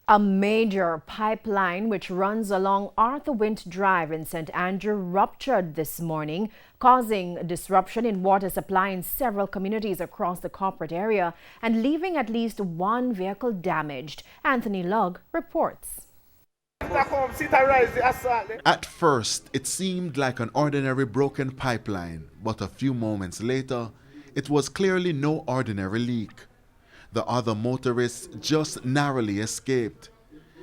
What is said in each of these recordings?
A major pipeline which runs along Wint Drive in St. Andrew ruptured this morning, causing disruption in water supply in several communities across the corporate area and leaving at least one vehicle damaged. Anthony Lugg reports. At first, it seemed like an ordinary broken pipeline, but a few moments later, it was clearly no ordinary leak. The other motorists just narrowly escaped.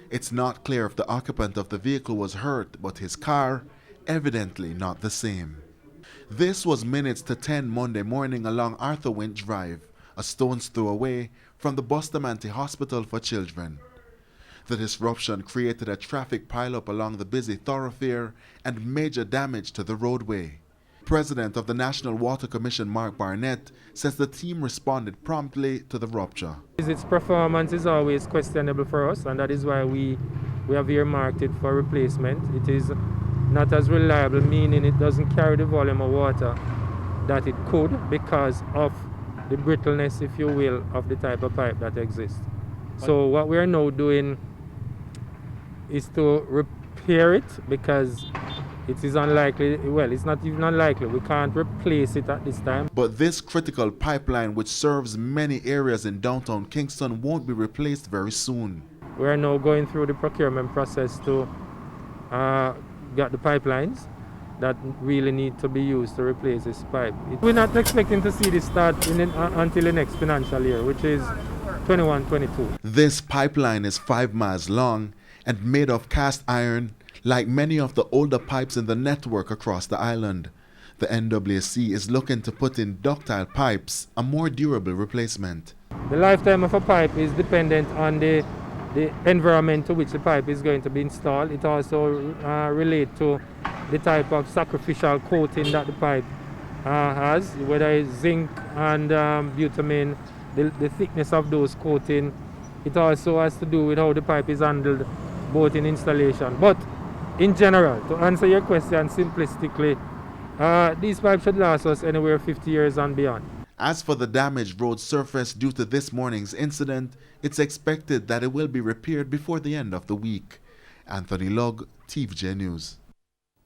It's not clear if the occupant of the vehicle was hurt, but his car, evidently not the same. This was minutes to 10 Monday morning along Wint Drive, a stone's throw away from the Bustamante Hospital for Children. The disruption created a traffic pileup along the busy thoroughfare and major damage to the roadway. President of the National Water Commission, Mark Barnett, says the team responded promptly to the rupture. Its performance is always questionable for us, and that is why we have earmarked it for replacement. It is not as reliable, meaning it doesn't carry the volume of water that it could because of the brittleness, if you will, of the type of pipe that exists. So what we are now doing is to repair it because it is unlikely, well, it's not even unlikely, we can't replace it at this time. But this critical pipeline, which serves many areas in downtown Kingston, won't be replaced very soon. We are now going through the procurement process to get the pipelines that really need to be used to replace this pipe. We're not expecting to see this start until the next financial year, which is 21-22. This pipeline is 5 miles long and made of cast iron, like many of the older pipes in the network across the island. The NWC is looking to put in ductile pipes, a more durable replacement. The lifetime of a pipe is dependent on the environment to which the pipe is going to be installed. It also relates to the type of sacrificial coating that the pipe has, whether it's zinc and bitumen, the thickness of those coating. It also has to do with how the pipe is handled, both in installation. But in general, to answer your question simplistically, these pipes should last us anywhere 50 years and beyond. As for the damaged road surface due to this morning's incident, it's expected that it will be repaired before the end of the week. Anthony Lugg, TVJ News.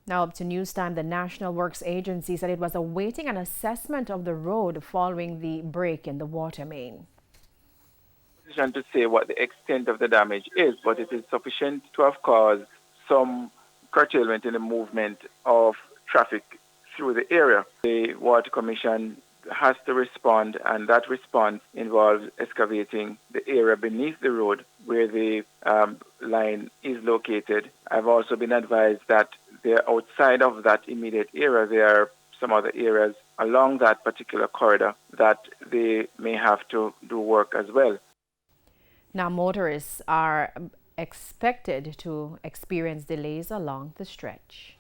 Now up to news time, the National Works Agency said it was awaiting an assessment of the road following the break in the water main. To say what the extent of the damage is, but it is sufficient to have caused some curtailment in the movement of traffic through the area. The Water Commission has to respond, and that response involves excavating the area beneath the road where the line is located. I've also been advised that there, outside of that immediate area, there are some other areas along that particular corridor that they may have to do work as well. Now, motorists are expected to experience delays along the stretch.